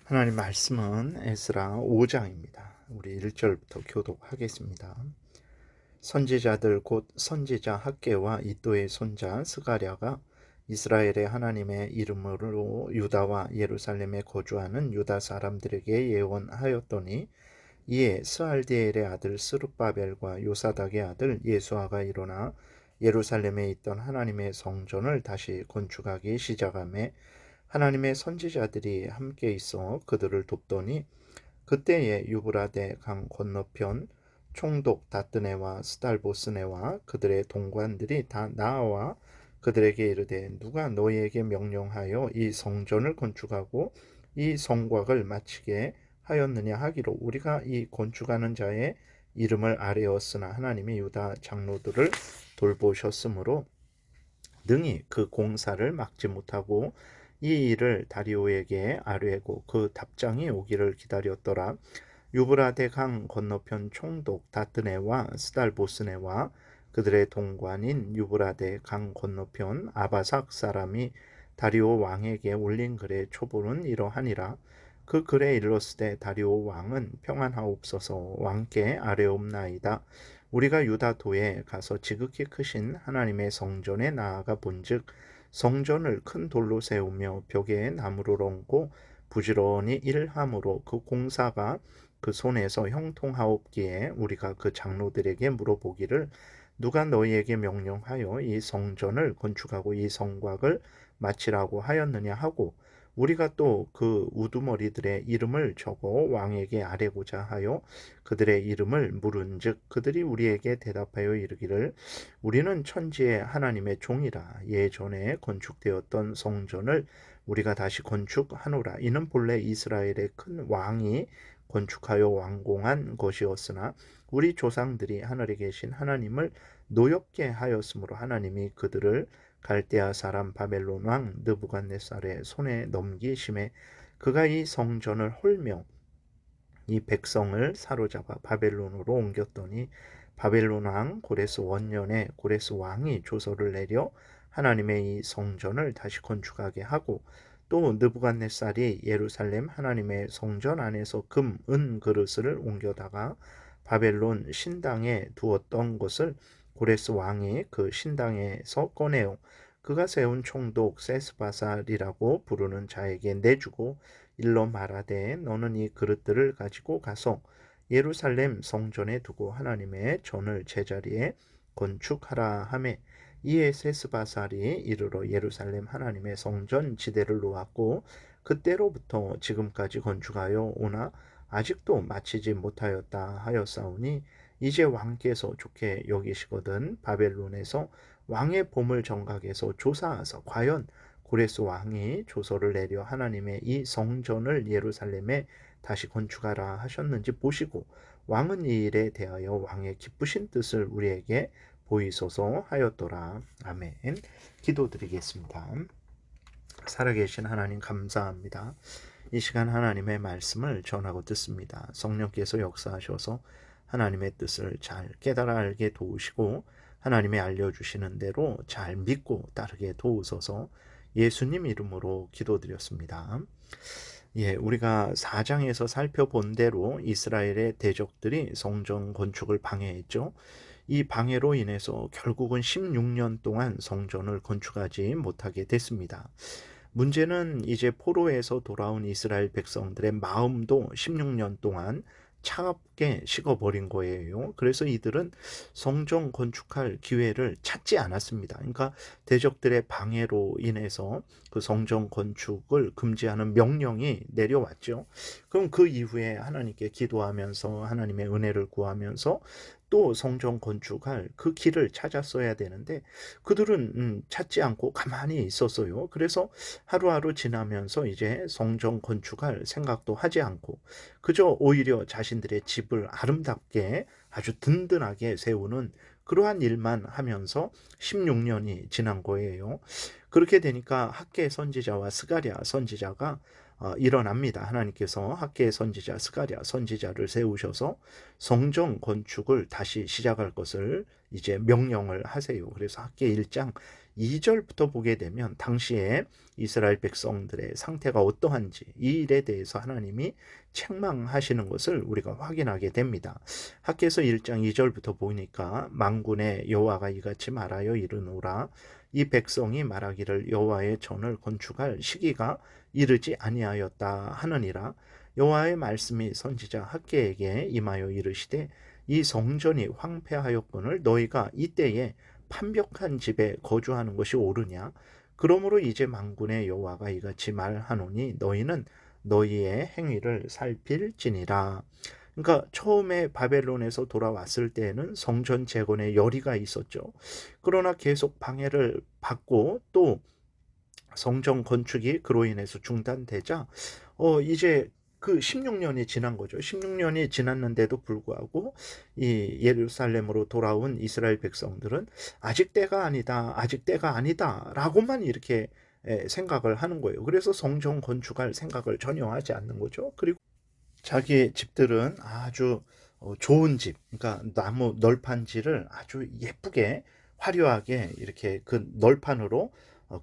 하나님 말씀은 에스라 5장입니다. 우리 1절부터 교독하겠습니다. 선지자들 곧 선지자 학개와 이도의 손자 스가랴가 이스라엘의 하나님의 이름으로 유다와 예루살렘에 거주하는 유다 사람들에게 예언하였더니, 이에 스알디엘의 아들 스룹바벨과 요사닥의 아들 예수아가 일어나 예루살렘에 있던 하나님의 성전을 다시 건축하기 시작하며 하나님의 선지자들이 함께 있어 그들을 돕더니, 그때에 유브라데 강 건너편 총독 다뜨네와 스달보스네와 그들의 동관들이 다 나와 그들에게 이르되, 누가 너희에게 명령하여 이 성전을 건축하고 이 성곽을 마치게 하였느냐 하기로, 우리가 이 건축하는 자의 이름을 아뢰었으나 하나님이 유다 장로들을 돌보셨으므로 능히 그 공사를 막지 못하고 이 일을 다리오에게 아뢰고 그 답장이 오기를 기다렸더라. 유브라데 강 건너편 총독 다뜨네와 스달보스네와 그들의 동관인 유브라데 강 건너편 아바삭 사람이 다리오 왕에게 올린 글의 초본은 이러하니라. 그 글에 일렀으되, 다리오 왕은 평안하옵소서, 왕께 아뢰옵나이다. 우리가 유다도에 가서 지극히 크신 하나님의 성전에 나아가 본즉, 성전을 큰 돌로 세우며 벽에 나무를 얹고 부지런히 일함으로 그 공사가 그 손에서 형통하옵기에, 우리가 그 장로들에게 물어보기를, 누가 너희에게 명령하여 이 성전을 건축하고 이 성곽을 마치라고 하였느냐 하고, 우리가 또 그 우두머리들의 이름을 적어 왕에게 아뢰고자 하여 그들의 이름을 물은즉, 그들이 우리에게 대답하여 이르기를, 우리는 천지의 하나님의 종이라. 예전에 건축되었던 성전을 우리가 다시 건축하노라. 이는 본래 이스라엘의 큰 왕이 건축하여 완공한 것이었으나 우리 조상들이 하늘에 계신 하나님을 노엽게 하였으므로 하나님이 그들을 갈대아 사람 바벨론 왕 느부갓네살의 손에 넘기심에, 그가 이 성전을 헐며 이 백성을 사로잡아 바벨론으로 옮겼더니, 바벨론 왕 고레스 원년에 고레스 왕이 조서를 내려 하나님의 이 성전을 다시 건축하게 하고, 또 느부갓네살이 예루살렘 하나님의 성전 안에서 금, 은 그릇을 옮겨다가 바벨론 신당에 두었던 것을 고레스 왕이 그 신당에서 꺼내어 그가 세운 총독 세스바살이라고 부르는 자에게 내주고 일러 말하되, 너는 이 그릇들을 가지고 가서 예루살렘 성전에 두고 하나님의 전을 제자리에 건축하라 하매, 이에 세스바살이 이르러 예루살렘 하나님의 성전 지대를 놓았고 그때로부터 지금까지 건축하여 오나 아직도 마치지 못하였다 하였사오니, 이제 왕께서 좋게 여기시거든 바벨론에서 왕의 보물 정각에서 조사하사 과연 고레스 왕이 조서를 내려 하나님의 이 성전을 예루살렘에 다시 건축하라 하셨는지 보시고, 왕은 이 일에 대하여 왕의 기쁘신 뜻을 우리에게 보이소서 하였더라. 아멘. 기도드리겠습니다. 살아계신 하나님 감사합니다. 이 시간 하나님의 말씀을 전하고 듣습니다. 성령께서 역사하셔서 하나님의 뜻을 잘 깨달아 알게 도우시고 하나님의 알려주시는 대로 잘 믿고 따르게 도우소서. 예수님 이름으로 기도드렸습니다. 우리가 4장에서 살펴본 대로 이스라엘의 대적들이 성전 건축을 방해했죠. 이 방해로 인해서 결국은 16년 동안 성전을 건축하지 못하게 됐습니다. 문제는 이제 포로에서 돌아온 이스라엘 백성들의 마음도 16년 동안 차갑게 식어버린 거예요. 그래서 이들은 성전 건축할 기회를 찾지 않았습니다. 그러니까 대적들의 방해로 인해서 그 성전 건축을 금지하는 명령이 내려왔죠. 그럼 그 이후에 하나님께 기도하면서 하나님의 은혜를 구하면서 또 성전 건축할 그 길을 찾았어야 되는데 그들은 찾지 않고 가만히 있었어요. 그래서 하루하루 지나면서 이제 성전 건축할 생각도 하지 않고 그저 오히려 자신들의 집을 아름답게 아주 든든하게 세우는 그러한 일만 하면서 16년이 지난 거예요. 그렇게 되니까 학개 선지자와 스가랴 선지자가 일어납니다. 하나님께서 학개의 선지자 스가랴 선지자를 세우셔서 성전 건축을 다시 시작할 것을 이제 명령을 하세요. 그래서 학개 1장 2절부터 보게 되면 당시에 이스라엘 백성들의 상태가 어떠한지 이 일에 대해서 하나님이 책망하시는 것을 우리가 확인하게 됩니다. 학개서 1장 2절부터 보니까 만군의 여호와가 이같이 말하여 이르노라 이 백성이 말하기를 여호와의 전을 건축할 시기가 이르지 아니하였다 하느니라. 여호와의 말씀이 선지자 학개에게 임하여 이르시되 이 성전이 황폐하였거늘 너희가 이때에 판벽한 집에 거주하는 것이 옳으냐? 그러므로 이제 만군의 여호와가 이같이 말하노니 너희는 너희의 행위를 살필지니라. 그러니까 처음에 바벨론에서 돌아왔을 때에는 성전 재건에 열의가 있었죠. 그러나 계속 방해를 받고 또 성전 건축이 그로 인해서 중단되자 이제 그 16년이 지난 거죠. 16년이 지났는데도 불구하고 이 예루살렘으로 돌아온 이스라엘 백성들은 아직 때가 아니다, 아직 때가 아니다라고만 이렇게 생각을 하는 거예요. 그래서 성전 건축할 생각을 전혀 하지 않는 거죠. 그리고 자기의 집들은 아주 좋은 집, 그러니까 나무 널판지를 아주 예쁘게 화려하게 이렇게 그 널판으로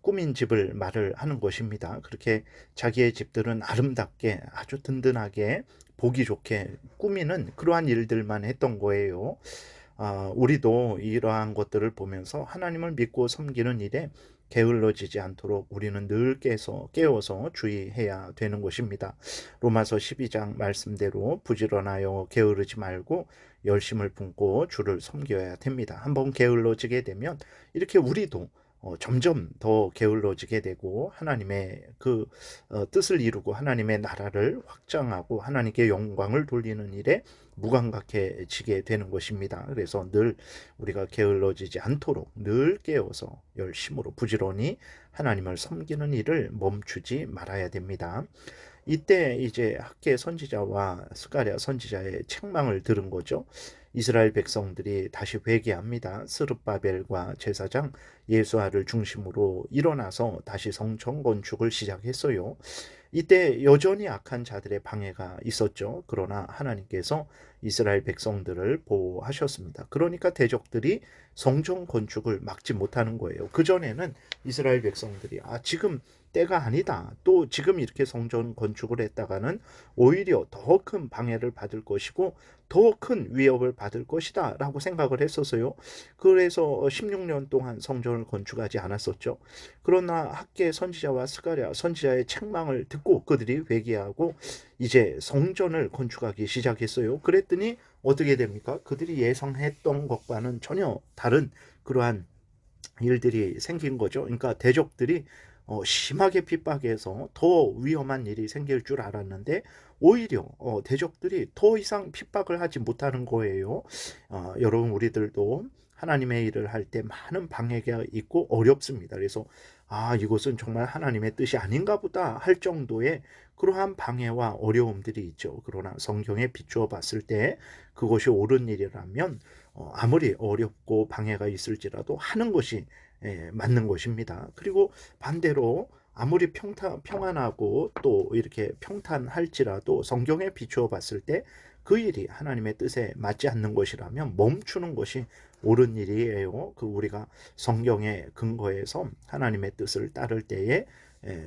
꾸민 집을 말을 하는 것입니다. 그렇게 자기의 집들은 아름답게 아주 든든하게 보기 좋게 꾸미는 그러한 일들만 했던 거예요. 우리도 이러한 것들을 보면서 하나님을 믿고 섬기는 일에 게을러지지 않도록 우리는 늘 깨워서 주의해야 되는 것입니다. 로마서 12장 말씀대로 부지런하여 게으르지 말고 열심을 품고 주를 섬겨야 됩니다. 한번 게을러지게 되면 이렇게 우리도 점점 더 게을러지게 되고 하나님의 그 뜻을 이루고 하나님의 나라를 확장하고 하나님께 영광을 돌리는 일에 무감각해지게 되는 것입니다. 그래서 늘 우리가 게을러지지 않도록 늘 깨어서 열심으로 부지런히 하나님을 섬기는 일을 멈추지 말아야 됩니다. 이때 이제 학개 선지자와 스가랴 선지자의 책망을 들은 거죠. 이스라엘 백성들이 다시 회개합니다. 스룹바벨과 제사장 예수아를 중심으로 일어나서 다시 성전 건축을 시작했어요. 이때 여전히 악한 자들의 방해가 있었죠. 그러나 하나님께서 이스라엘 백성들을 보호하셨습니다. 그러니까 대적들이 성전 건축을 막지 못하는 거예요. 그전에는 이스라엘 백성들이 지금 때가 아니다. 또 지금 이렇게 성전 건축을 했다가는 오히려 더 큰 방해를 받을 것이고 더 큰 위협을 받을 것이다 라고 생각을 했었어요. 그래서 16년 동안 성전을 건축하지 않았었죠. 그러나 학개 선지자와 스가랴 선지자의 책망을 듣고 그들이 회개하고 이제 성전을 건축하기 시작했어요. 그랬더니 어떻게 됩니까? 그들이 예상했던 것과는 전혀 다른 그러한 일들이 생긴 거죠. 그러니까 대적들이 심하게 핍박해서 더 위험한 일이 생길 줄 알았는데 오히려 대적들이 더 이상 핍박을 하지 못하는 거예요. 여러분 우리들도 하나님의 일을 할 때 많은 방해가 있고 어렵습니다. 그래서 이것은 정말 하나님의 뜻이 아닌가 보다 할 정도의 그러한 방해와 어려움들이 있죠. 그러나 성경에 비추어 봤을 때 그것이 옳은 일이라면 아무리 어렵고 방해가 있을지라도 하는 것이 맞는 것입니다. 그리고 반대로 아무리 평안하고 또 이렇게 평탄할지라도 성경에 비추어 봤을 때 그 일이 하나님의 뜻에 맞지 않는 것이라면 멈추는 것이 옳은 일이에요. 우리가 성경의 근거에서 하나님의 뜻을 따를 때에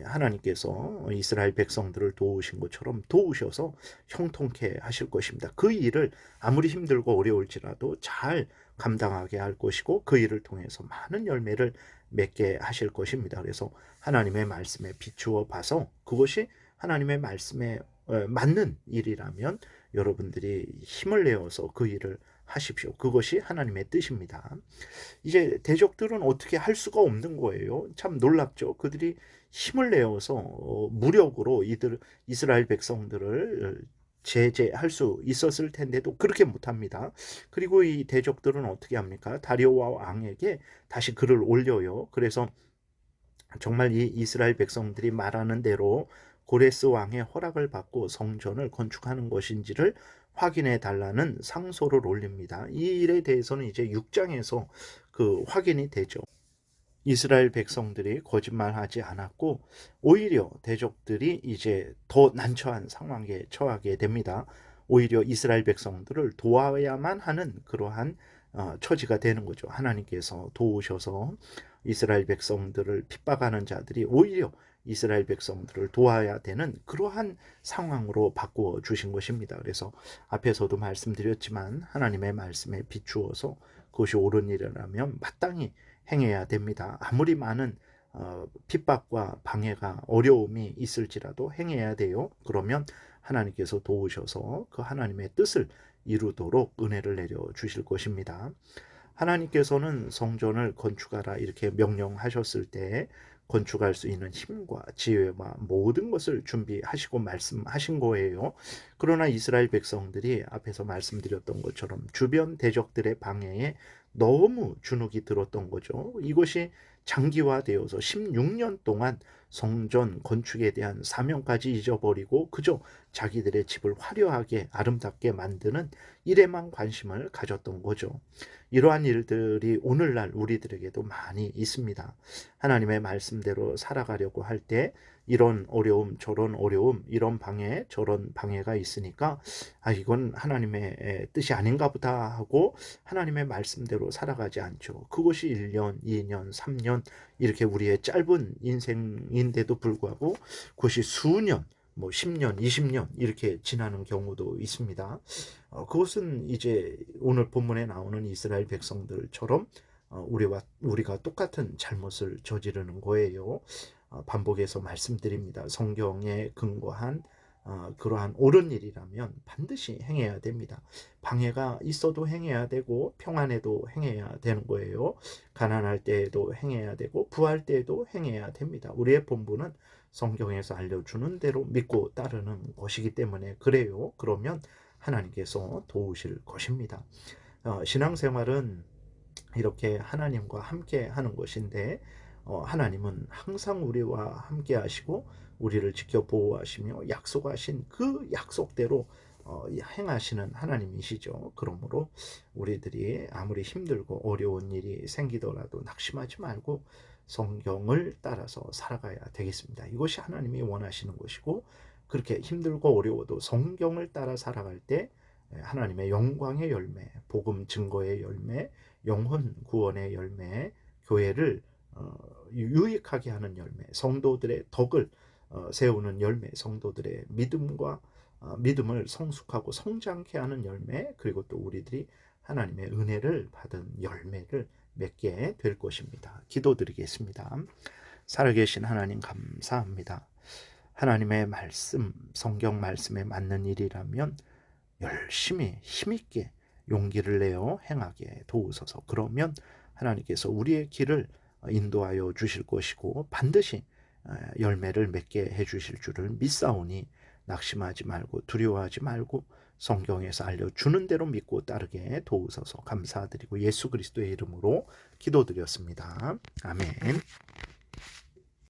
하나님께서 이스라엘 백성들을 도우신 것처럼 도우셔서 형통케 하실 것입니다. 그 일을 아무리 힘들고 어려울지라도 잘 감당하게 할 것이고 그 일을 통해서 많은 열매를 맺게 하실 것입니다. 그래서 하나님의 말씀에 비추어 봐서 그것이 하나님의 말씀에 맞는 일이라면 여러분들이 힘을 내어서 그 일을 하십시오. 그것이 하나님의 뜻입니다. 이제 대적들은 어떻게 할 수가 없는 거예요. 참 놀랍죠. 그들이 힘을 내어서 무력으로 이스라엘 백성들을 제재할 수 있었을 텐데도 그렇게 못합니다. 그리고 이 대적들은 어떻게 합니까? 다리오와 왕에게 다시 글을 올려요. 그래서 정말 이 이스라엘 백성들이 말하는 대로 고레스 왕의 허락을 받고 성전을 건축하는 것인지를 확인해 달라는 상소를 올립니다. 이 일에 대해서는 이제 6장에서 확인이 되죠. 이스라엘 백성들이 거짓말하지 않았고 오히려 대적들이 이제 더 난처한 상황에 처하게 됩니다. 오히려 이스라엘 백성들을 도와야만 하는 그러한 처지가 되는 거죠. 하나님께서 도우셔서 이스라엘 백성들을 핍박하는 자들이 오히려 이스라엘 백성들을 도와야 되는 그러한 상황으로 바꾸어 주신 것입니다. 그래서 앞에서도 말씀드렸지만 하나님의 말씀에 비추어서 그것이 옳은 일이라면 마땅히 행해야 됩니다. 아무리 많은 핍박과 방해가 어려움이 있을지라도 행해야 돼요. 그러면 하나님께서 도우셔서 그 하나님의 뜻을 이루도록 은혜를 내려 주실 것입니다. 하나님께서는 성전을 건축하라 이렇게 명령하셨을 때 건축할 수 있는 힘과 지혜와 모든 것을 준비하시고 말씀하신 거예요. 그러나 이스라엘 백성들이 앞에서 말씀드렸던 것처럼 주변 대적들의 방해에 너무 주눅이 들었던 거죠. 이것이 장기화되어서 16년 동안 성전 건축에 대한 사명까지 잊어버리고 그저 자기들의 집을 화려하게 아름답게 만드는 일에만 관심을 가졌던 거죠. 이러한 일들이 오늘날 우리들에게도 많이 있습니다. 하나님의 말씀대로 살아가려고 할 때 이런 어려움 저런 어려움 이런 방해 저런 방해가 있으니까 이건 하나님의 뜻이 아닌가 보다 하고 하나님의 말씀대로 살아가지 않죠. 그것이 1년 2년 3년 이렇게 우리의 짧은 인생인데도 불구하고 그것이 수년 10년 20년 이렇게 지나는 경우도 있습니다. 그것은 이제 오늘 본문에 나오는 이스라엘 백성들처럼 우리가 똑같은 잘못을 저지르는 거예요. 반복해서 말씀드립니다. 성경에 근거한 그러한 옳은 일이라면 반드시 행해야 됩니다. 방해가 있어도 행해야 되고 평안에도 행해야 되는 거예요. 가난할 때에도 행해야 되고 부할 때에도 행해야 됩니다. 우리의 본분은 성경에서 알려주는 대로 믿고 따르는 것이기 때문에 그래요. 그러면 하나님께서 도우실 것입니다. 신앙생활은 이렇게 하나님과 함께 하는 것인데 하나님은 항상 우리와 함께 하시고 우리를 지켜 보호하시며 약속하신 그 약속대로 행하시는 하나님이시죠. 그러므로 우리들이 아무리 힘들고 어려운 일이 생기더라도 낙심하지 말고 성경을 따라서 살아가야 되겠습니다. 이것이 하나님이 원하시는 것이고 그렇게 힘들고 어려워도 성경을 따라 살아갈 때 하나님의 영광의 열매, 복음 증거의 열매, 영혼 구원의 열매, 교회를 유익하게 하는 열매, 성도들의 덕을 세우는 열매, 성도들의 믿음을 성숙하고 성장케 하는 열매, 그리고 또 우리들이 하나님의 은혜를 받은 열매를 맺게 될 것입니다. 기도드리겠습니다. 살아계신 하나님 감사합니다. 하나님의 말씀, 성경 말씀에 맞는 일이라면 열심히 힘있게 용기를 내어 행하게 도우소서. 그러면 하나님께서 우리의 길을 인도하여 주실 것이고 반드시 열매를 맺게 해주실 줄을 믿사오니 낙심하지 말고 두려워하지 말고 성경에서 알려주는 대로 믿고 따르게 도우소서. 감사드리고 예수 그리스도의 이름으로 기도드렸습니다. 아멘.